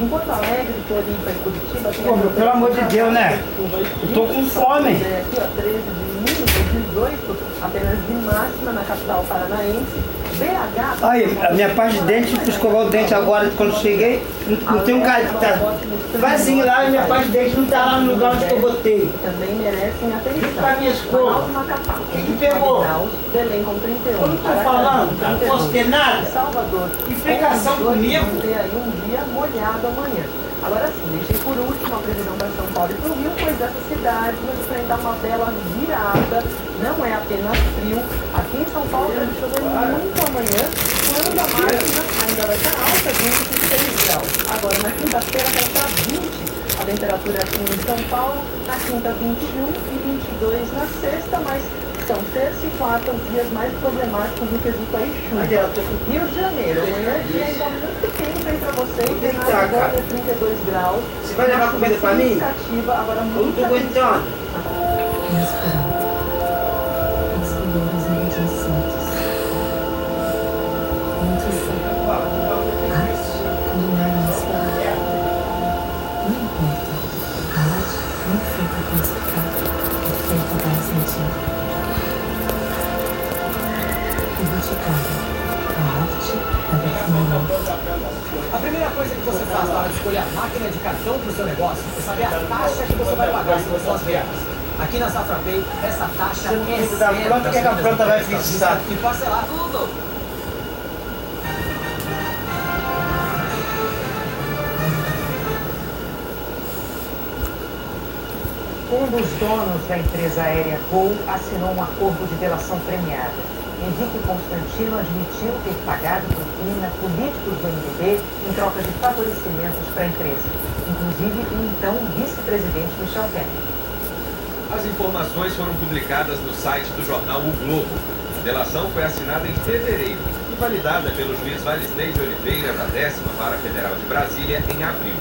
Em Porto Alegre, Floripa e Curitiba... Pô, pelo amor de Deus, né? Eu tô com fome. Aqui, ó, 13 de mínimo, 18 apenas de máxima na capital paranaense. BH... Aí, a minha parte de dente, fui escovar o dente agora, quando cheguei, não tem um cara que tá... Vai assim lá e minha parte de dente não tá lá no lugar onde eu botei. Também merecem atenção. Tá minha escova. O que pegou? Belém com 31. Eu não tô falando, não posso ter nada. Salvador. Explicação comigo. Vamos ter aí um dia molhado amanhã. Agora sim, deixei por último a previsão para São Paulo e para o Rio, pois essa cidade vai enfrentar uma bela virada. Não é apenas frio. Aqui em São Paulo deve chover muito amanhã, quando a máxima ainda vai estar alta, 26 graus. Agora na quinta-feira vai estar 20. A temperatura aqui em São Paulo, na quinta 21 e 22 na sexta, mas são terça e quarta os dias mais problemáticos do quesito aí chuva. Rio de Janeiro, amanhã é dia ainda muito quente aí pra vocês, tem na agora 32 graus. Você vai levar comida pra mim? Agora Eu não tô aguentando. A primeira coisa que você faz na hora de escolher a máquina de cartão para o seu negócio é saber a taxa que você vai pagar sobre suas vendas. Aqui na Safra Pay, essa taxa é zero. Quanto que a planta vai fixar? E parcelar tudo. Um dos donos da empresa aérea Gol assinou um acordo de delação premiada. Henrique Constantino admitiu ter pagado propina a políticos do MDB em troca de favorecimentos para a empresa, inclusive o então vice-presidente Michel Temer. As informações foram publicadas no site do jornal O Globo. A delação foi assinada em fevereiro e validada pelo juiz Valisney de Oliveira, da 10ª Vara Federal de Brasília, em abril.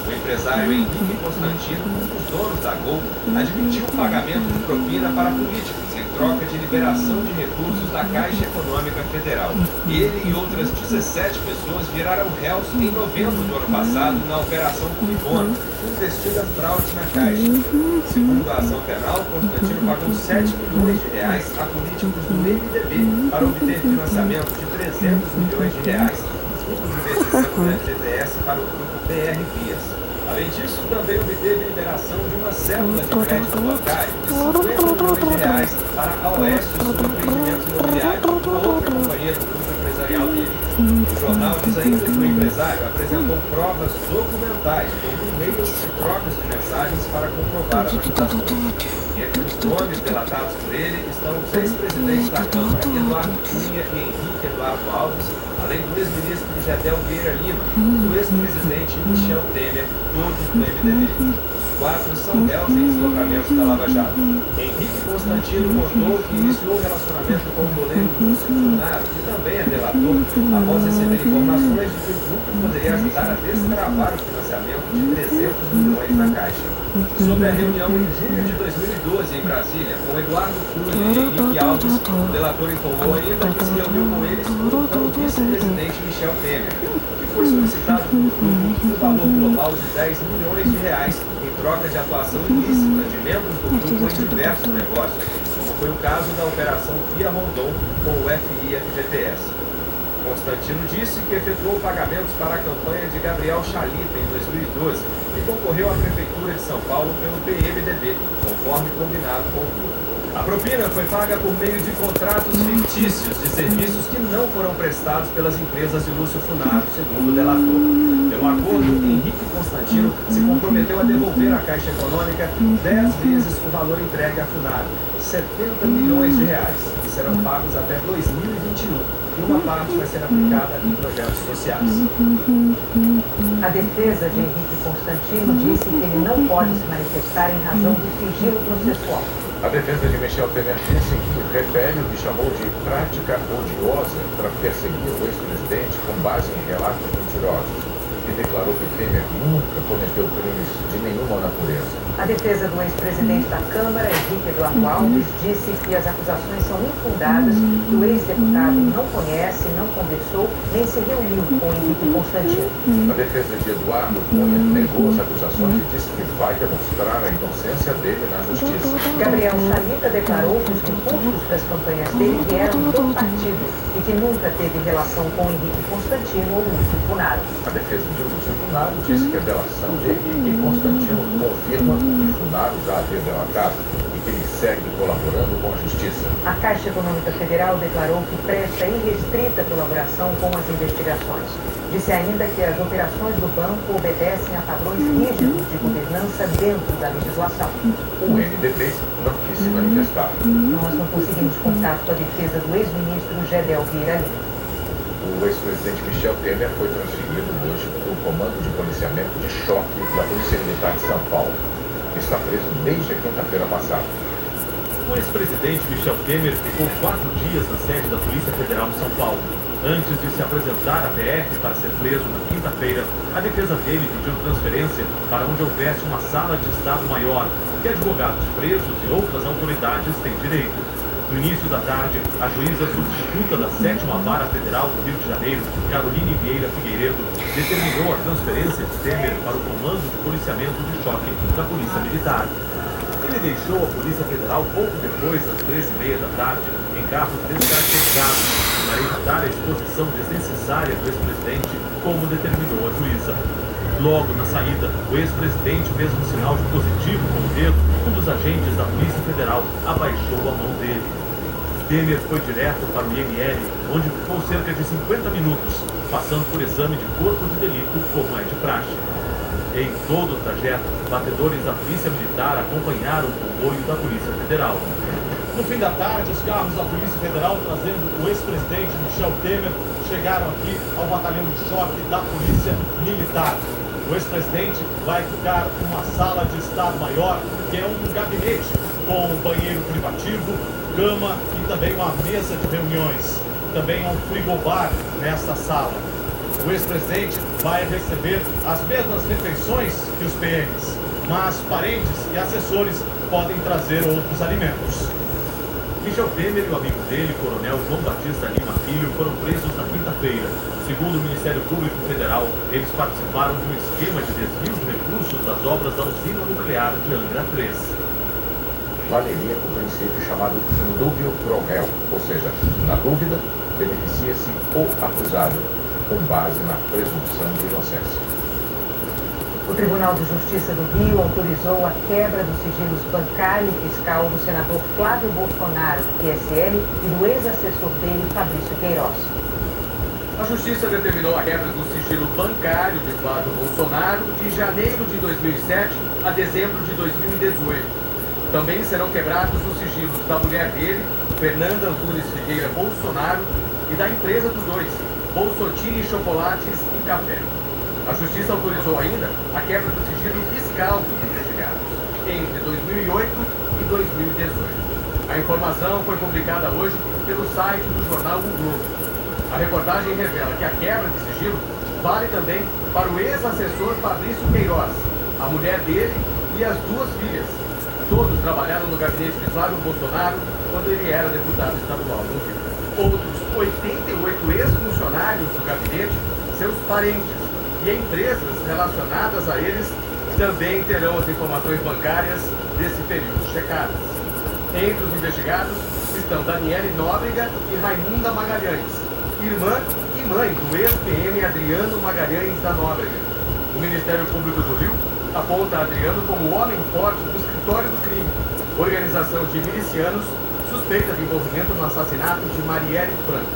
O empresário Henrique Constantino, um dos donos da Gol, admitiu o pagamento de propina para políticos em troca de liberação de recursos da Caixa Econômica Federal. Ele e outras 17 pessoas viraram réus em novembro do ano passado na Operação Culibono, que investiga fraude na Caixa. Segundo a ação penal, Constantino pagou 7 milhões de reais a políticos do MDB para obter financiamento de 300 milhões de reais dos fundos de investimento da FGTS para o grupo BR Vias. Além disso, também obteve liberação de uma cédula de crédito bancário de 50 milhões de reais para a Oeste sobre empreendimentos imobiliários, outra companhia do grupo empresarial dele. O jornal diz ainda que o empresário apresentou provas documentais, como e-mails e trocas de mensagens para comprovar as acusações. Entre os nomes delatados por ele estão os ex-presidentes da Câmara, Eduardo Cunha e Henrique Eduardo Alves, além do ex-ministro Gedel Vieira Lima, do ex-presidente Michel Temer, todos do MDB. Os 4 são réus em deslocamentos da Lava Jato. Henrique Constantino contou que iniciou um relacionamento com o goleiro Lúcio Funaro, que também é delator, após receber informações de que o grupo poderia ajudar a destravar o financiamento de 300 milhões na Caixa. Sobre a reunião em julho de 2012 em Brasília, com Eduardo Cunha e Henrique Alves, o delator informou ainda que se reuniu com eles com o vice-presidente Michel Temer, que foi solicitado pelo grupo um valor global de 10 milhões de reais em troca de atuação ilícita de membros do grupo em diversos negócios, como foi o caso da Operação Via Rondon com o FI-FGTS. Constantino disse que efetuou pagamentos para a campanha de Gabriel Chalita em 2012 e concorreu à Prefeitura de São Paulo pelo PMDB, conforme combinado com o grupo. A propina foi paga por meio de contratos fictícios de serviços que não foram prestados pelas empresas de Lúcio Funaro, segundo o delator. Pelo acordo, Henrique Constantino se comprometeu a devolver à Caixa Econômica 10 vezes o valor entregue a Funaro, 70 milhões de reais, que serão pagos até 2021. E uma parte vai ser aplicada em projetos sociais. A defesa de Henrique Constantino disse que ele não pode se manifestar em razão do sigilo processual. A defesa de Michel Temer disse que refere o que chamou de prática odiosa para perseguir o ex-presidente com base em relatos mentirosos e declarou que Temer nunca cometeu crimes de nenhuma natureza. A defesa do ex-presidente da Câmara, Henrique Eduardo Alves, disse que as acusações são infundadas, que o ex-deputado não conhece, não conversou, nem se reuniu com Henrique Constantino. A defesa de Eduardo Cunha negou as acusações e disse que vai demonstrar a inocência dele na justiça. Gabriel Chalita declarou que os recursos das campanhas dele vieram do partido e que nunca teve relação com Henrique Constantino ou Lúcio Funaro. A defesa de Lúcio Funaro disse que a delação de Henrique Constantino confirma o que Funaro já havia relatado e que ele segue colaborando com a justiça. A Caixa Econômica Federal declarou que presta irrestrita colaboração com as investigações. Disse ainda que as operações do banco obedecem a padrões rígidos de governança dentro da legislação. O MDB não quis se manifestar. Nós não conseguimos contato com a defesa do ex-ministro Gedel Vieira Lima. O ex-presidente Michel Temer foi transferido hoje para o Comando de Policiamento de Choque da Polícia Militar de São Paulo. Está preso desde a quinta-feira passada. O ex-presidente Michel Temer ficou 4 dias na sede da Polícia Federal de São Paulo. Antes de se apresentar à PF para ser preso na quinta-feira, a defesa dele pediu transferência para onde houvesse uma sala de Estado-Maior, que advogados presos e outras autoridades têm direito. No início da tarde, a juíza substituta da 7ª Vara Federal do Rio de Janeiro, Caroline Vieira Figueiredo, determinou a transferência de Temer para o Comando de Policiamento de Choque da Polícia Militar. Ele deixou a Polícia Federal pouco depois, às 13h30 da tarde, em carro descaracterizado, para evitar a exposição desnecessária do ex-presidente, como determinou a juíza. Logo na saída, o ex-presidente fez um sinal de positivo com o dedo. Um dos agentes da Polícia Federal abaixou a mão dele. Temer foi direto para o IML, onde ficou cerca de 50 minutos, passando por exame de corpo de delito, como é de praxe. Em todo o trajeto, batedores da Polícia Militar acompanharam o comboio da Polícia Federal. No fim da tarde, os carros da Polícia Federal, trazendo o ex-presidente Michel Temer, chegaram aqui ao batalhão de choque da Polícia Militar. O ex-presidente vai ficar numa sala de Estado-Maior, que é um gabinete com um banheiro privativo, cama e também uma mesa de reuniões. Também há um frigobar nesta sala. O ex-presidente vai receber as mesmas refeições que os PMs, mas parentes e assessores podem trazer outros alimentos. Michel Temer e o amigo dele, Coronel João Batista Lima Filho, foram presos na quinta-feira. Segundo o Ministério Público Federal, eles participaram de um esquema de desvio de recursos das obras da usina nuclear de Angra 3. Valeria o princípio chamado indúbio pro réu, ou seja, na dúvida, beneficia-se o acusado, com base na presunção de inocência. O Tribunal de Justiça do Rio autorizou a quebra dos sigilos bancário e fiscal do senador Flávio Bolsonaro, do PSL, e do ex-assessor dele, Fabrício Queiroz. A Justiça determinou a quebra do sigilo bancário de Flávio Bolsonaro de janeiro de 2007 a dezembro de 2018. Também serão quebrados os sigilos da mulher dele, Fernanda Antunes Figueira Bolsonaro, e da empresa dos dois, Bolsotini Chocolates e Café. A Justiça autorizou ainda a quebra do sigilo fiscal dos investigados entre 2008 e 2018. A informação foi publicada hoje pelo site do jornal O Globo. A reportagem revela que a quebra de sigilo vale também para o ex-assessor Fabrício Queiroz, a mulher dele e as duas filhas. Todos trabalharam no gabinete de Flávio Bolsonaro quando ele era deputado estadual no Rio. Outros 88 ex-funcionários do gabinete, seus parentes e empresas relacionadas a eles também terão as informações bancárias desse período checadas. Entre os investigados estão Daniele Nóbrega e Raimunda Magalhães, irmã e mãe do ex-PM Adriano Magalhães da Nóbrega. O Ministério Público do Rio aponta Adriano como o homem forte do escritório do crime, organização de milicianos suspeita de envolvimento no assassinato de Marielle Franco.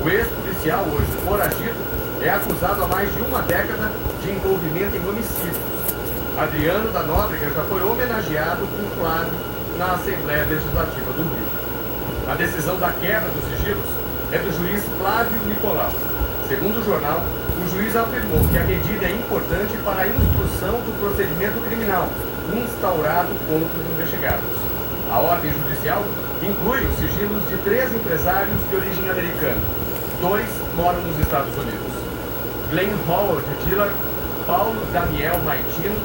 O ex-policial, hoje foragido, é acusado há mais de uma década de envolvimento em homicídios. Adriano da Nóbrega já foi homenageado por Flávio na Assembleia Legislativa do Rio. A decisão da quebra dos sigilos é do juiz Flávio Nicolau. Segundo o jornal, o juiz afirmou que a medida é importante para a instrução do procedimento criminal instaurado contra os investigados. A ordem judicial inclui os sigilos de 3 empresários de origem americana. 2 moram nos Estados Unidos. Glenn Howard Dillard, Paulo Daniel Maitino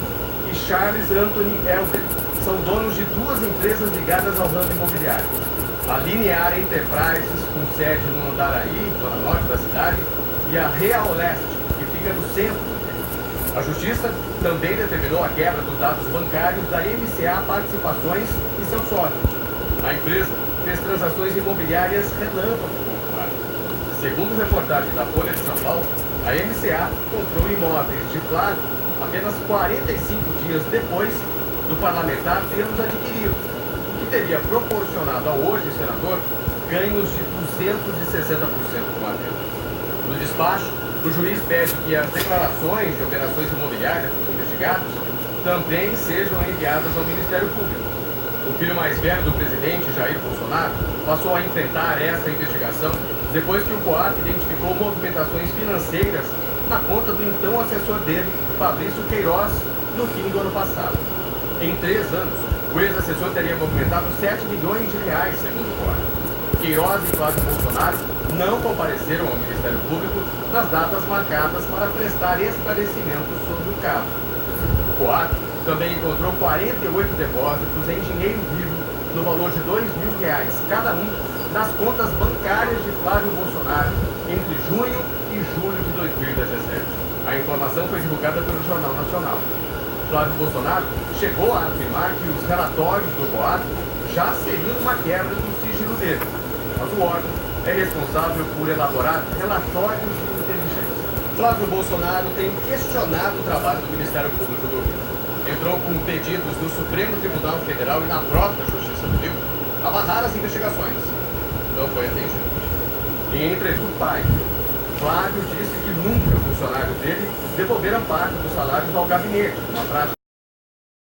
e Charles Anthony Elder. São donos de duas empresas ligadas ao ramo imobiliário. A Linear Enterprises, com sede no Andaraí, zona norte da cidade, e a Real Leste, que fica no centro. A Justiça também determinou a quebra dos dados bancários da MCA Participações e seus sócios. A empresa fez transações imobiliárias relâmpago com o Coab. Segundo reportagem da Folha de São Paulo, a MCA comprou imóveis de Flávio apenas 45 dias depois do parlamentar tê-los adquirido, o que teria proporcionado ao hoje senador ganhos de 260% com a venda. No despacho, o juiz pede que as declarações de operações imobiliárias dos investigados também sejam enviadas ao Ministério Público. O filho mais velho do presidente, Jair Bolsonaro, passou a enfrentar esta investigação depois que o COAF identificou movimentações financeiras na conta do então assessor dele, Fabrício Queiroz, no fim do ano passado. Em 3 anos, o ex-assessor teria movimentado 7 milhões de reais, segundo o COAF. Queiroz e Flávio Bolsonaro não compareceram ao Ministério Público nas datas marcadas para prestar esclarecimentos sobre o caso. O COAF também encontrou 48 depósitos em dinheiro vivo no valor de R$2.000 cada um nas contas bancárias de Flávio Bolsonaro entre junho e julho de 2017. A informação foi divulgada pelo Jornal Nacional. Flávio Bolsonaro chegou a afirmar que os relatórios do COAF já seriam uma quebra do sigilo dele, mas o órgão é responsável por elaborar relatórios de inteligência. Flávio Bolsonaro tem questionado o trabalho do Ministério Público do Rio. Entrou com pedidos do Supremo Tribunal Federal e na própria Justiça do Rio a barrar as investigações. Não foi atendido. Em entrevista do pai, Flávio disse que nunca funcionário dele devolveram parte dos salários ao gabinete, uma prática